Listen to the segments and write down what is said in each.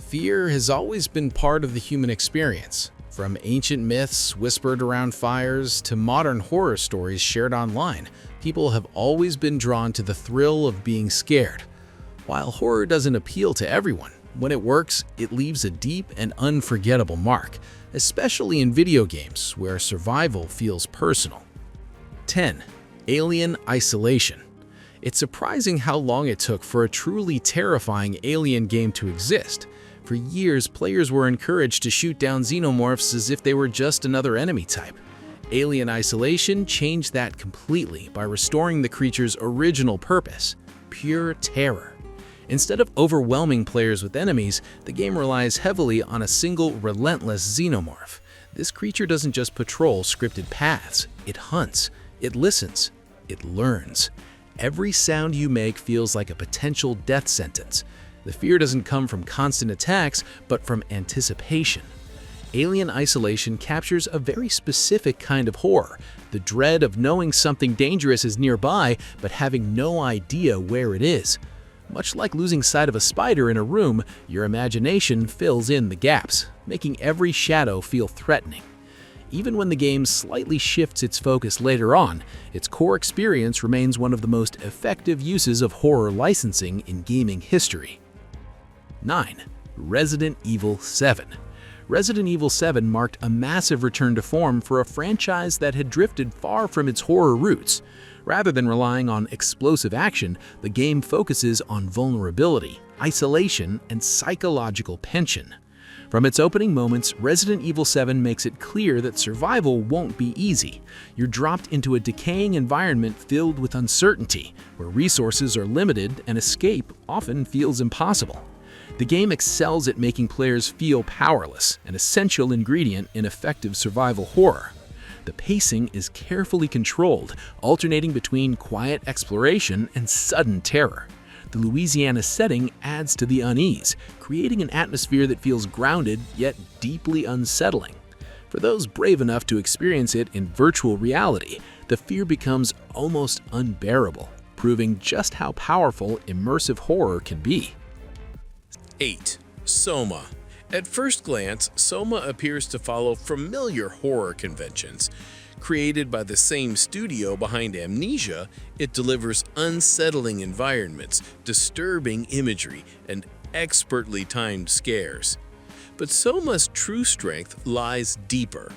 Fear has always been part of the human experience. From ancient myths whispered around fires to modern horror stories shared online, people have always been drawn to the thrill of being scared. While horror doesn't appeal to everyone, when it works, it leaves a deep and unforgettable mark, especially in video games where survival feels personal. 10. Alien Isolation. It's surprising how long it took for a truly terrifying alien game to exist. For years, players were encouraged to shoot down xenomorphs as if they were just another enemy type. Alien Isolation changed that completely by restoring the creature's original purpose: pure terror. Instead of overwhelming players with enemies, the game relies heavily on a single relentless xenomorph. This creature doesn't just patrol scripted paths, it hunts, it listens, it learns. Every sound you make feels like a potential death sentence. The fear doesn't come from constant attacks, but from anticipation. Alien Isolation captures a very specific kind of horror, the dread of knowing something dangerous is nearby, but having no idea where it is. Much like losing sight of a spider in a room, your imagination fills in the gaps, making every shadow feel threatening. Even when the game slightly shifts its focus later on, its core experience remains one of the most effective uses of horror licensing in gaming history. 9. Resident Evil 7. Resident Evil 7 marked a massive return to form for a franchise that had drifted far from its horror roots. Rather than relying on explosive action, the game focuses on vulnerability, isolation, and psychological tension. From its opening moments, Resident Evil 7 makes it clear that survival won't be easy. You're dropped into a decaying environment filled with uncertainty, where resources are limited and escape often feels impossible. The game excels at making players feel powerless, an essential ingredient in effective survival horror. The pacing is carefully controlled, alternating between quiet exploration and sudden terror. The Louisiana setting adds to the unease, creating an atmosphere that feels grounded yet deeply unsettling. For those brave enough to experience it in virtual reality, the fear becomes almost unbearable, proving just how powerful immersive horror can be. 8. Soma. At first glance, Soma appears to follow familiar horror conventions. Created by the same studio behind Amnesia, it delivers unsettling environments, disturbing imagery, and expertly timed scares. But Soma's true strength lies deeper.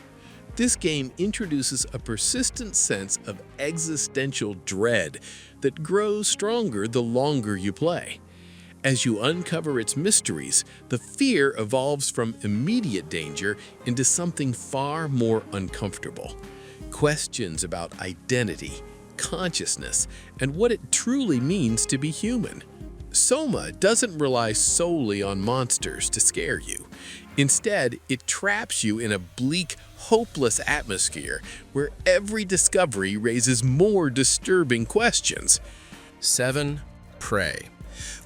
This game introduces a persistent sense of existential dread that grows stronger the longer you play. As you uncover its mysteries, the fear evolves from immediate danger into something far more uncomfortable. Questions about identity, consciousness, and what it truly means to be human. Soma doesn't rely solely on monsters to scare you. Instead, it traps you in a bleak, hopeless atmosphere where every discovery raises more disturbing questions. 7. Prey.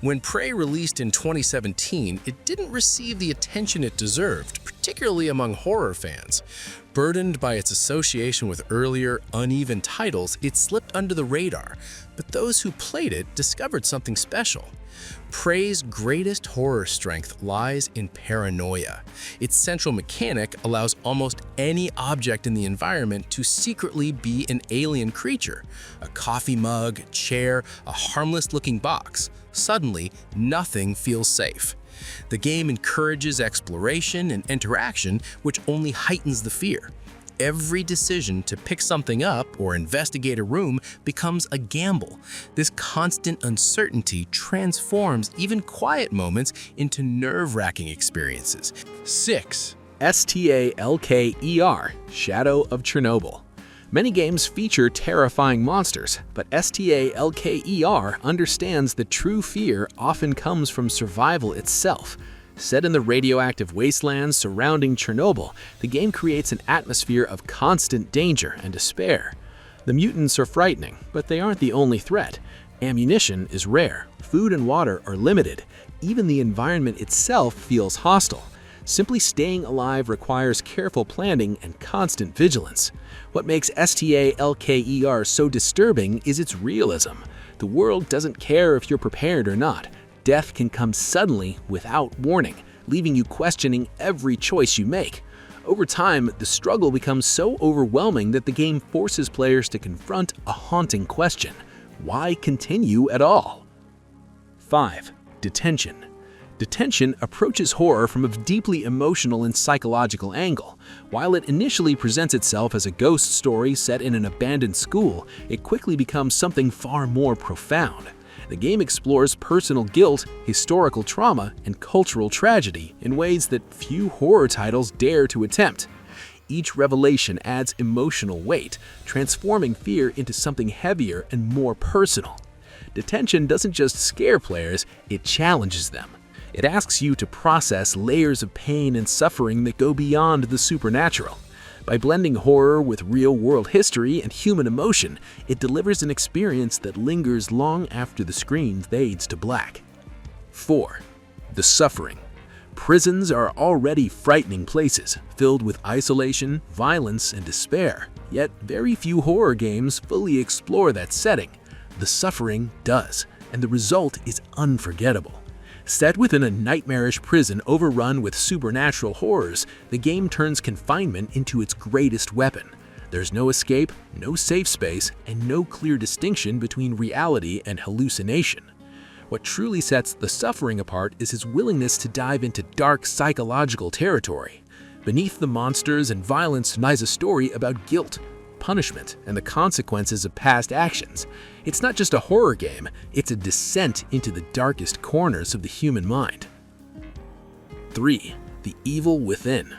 When Prey released in 2017, it didn't receive the attention it deserved, particularly among horror fans. Burdened by its association with earlier, uneven titles, it slipped under the radar, but those who played it discovered something special. Prey's greatest horror strength lies in paranoia. Its central mechanic allows almost any object in the environment to secretly be an alien creature. A coffee mug, chair, a harmless-looking box. Suddenly, nothing feels safe. The game encourages exploration and interaction, which only heightens the fear. Every decision to pick something up or investigate a room becomes a gamble. This constant uncertainty transforms even quiet moments into nerve-wracking experiences. 6. S.T.A.L.K.E.R. Shadow of Chernobyl. Many games feature terrifying monsters, but S.T.A.L.K.E.R. understands that true fear often comes from survival itself. Set in the radioactive wastelands surrounding Chernobyl, the game creates an atmosphere of constant danger and despair. The mutants are frightening, but they aren't the only threat. Ammunition is rare, food and water are limited, even the environment itself feels hostile. Simply staying alive requires careful planning and constant vigilance. What makes S.T.A.L.K.E.R. so disturbing is its realism. The world doesn't care if you're prepared or not. Death can come suddenly without warning, leaving you questioning every choice you make. Over time, the struggle becomes so overwhelming that the game forces players to confront a haunting question: why continue at all? 5. Detention. Detention approaches horror from a deeply emotional and psychological angle. While it initially presents itself as a ghost story set in an abandoned school, it quickly becomes something far more profound. The game explores personal guilt, historical trauma, and cultural tragedy in ways that few horror titles dare to attempt. Each revelation adds emotional weight, transforming fear into something heavier and more personal. Detention doesn't just scare players, it challenges them. It asks you to process layers of pain and suffering that go beyond the supernatural. By blending horror with real-world history and human emotion, it delivers an experience that lingers long after the screen fades to black. 4. The suffering. Prisons are already frightening places, filled with isolation, violence, and despair. Yet very few horror games fully explore that setting. The suffering does, and the result is unforgettable. Set within a nightmarish prison overrun with supernatural horrors, the game turns confinement into its greatest weapon. There's no escape, no safe space, and no clear distinction between reality and hallucination. What truly sets the suffering apart is his willingness to dive into dark psychological territory. Beneath the monsters and violence lies a story about guilt, punishment, and the consequences of past actions. It's not just a horror game, it's a descent into the darkest corners of the human mind. 3. The Evil Within.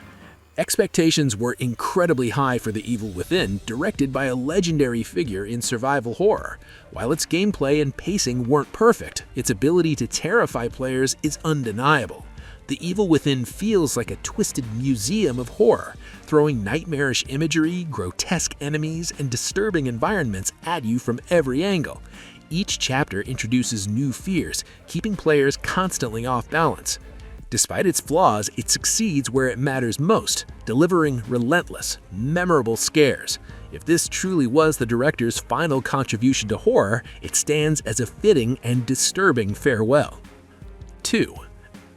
Expectations were incredibly high for The Evil Within, directed by a legendary figure in survival horror. While its gameplay and pacing weren't perfect, its ability to terrify players is undeniable. The Evil Within feels like a twisted museum of horror, throwing nightmarish imagery, grotesque enemies, and disturbing environments at you from every angle. Each chapter introduces new fears, keeping players constantly off balance. Despite its flaws, it succeeds where it matters most, delivering relentless, memorable scares. If this truly was the director's final contribution to horror, it stands as a fitting and disturbing farewell. 2.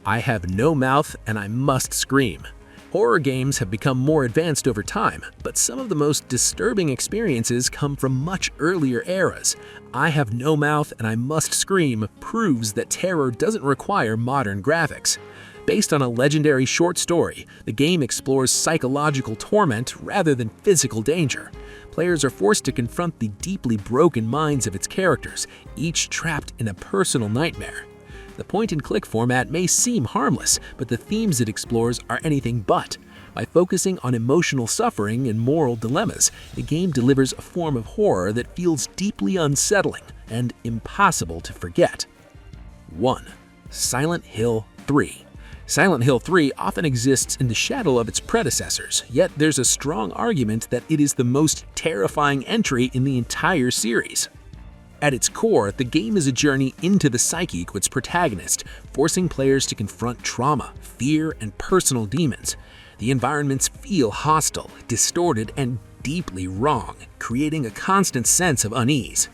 I Have No Mouth and I Must Scream. Horror games have become more advanced over time, but some of the most disturbing experiences come from much earlier eras. I Have No Mouth and I Must Scream proves that terror doesn't require modern graphics. Based on a legendary short story, the game explores psychological torment rather than physical danger. Players are forced to confront the deeply broken minds of its characters, each trapped in a personal nightmare. The point-and-click format may seem harmless, but the themes it explores are anything but. By focusing on emotional suffering and moral dilemmas, the game delivers a form of horror that feels deeply unsettling and impossible to forget. 1. Silent Hill 3. Silent Hill 3 often exists in the shadow of its predecessors, yet there's a strong argument that it is the most terrifying entry in the entire series. At its core, the game is a journey into the psyche of its protagonist, forcing players to confront trauma, fear, and personal demons. The environments feel hostile, distorted, and deeply wrong, creating a constant sense of unease.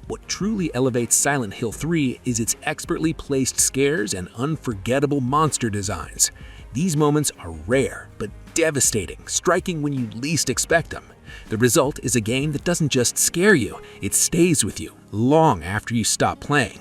What truly elevates Silent Hill 3 is its expertly placed scares and unforgettable monster designs. These moments are rare, but devastating, striking when you least expect them. The result is a game that doesn't just scare you, it stays with you long after you stop playing.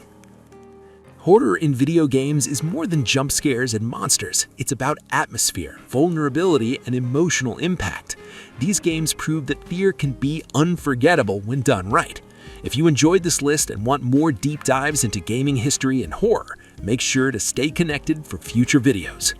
Horror in video games is more than jump scares and monsters. It's about atmosphere, vulnerability, and emotional impact. These games prove that fear can be unforgettable when done right. If you enjoyed this list and want more deep dives into gaming history and horror, make sure to stay connected for future videos.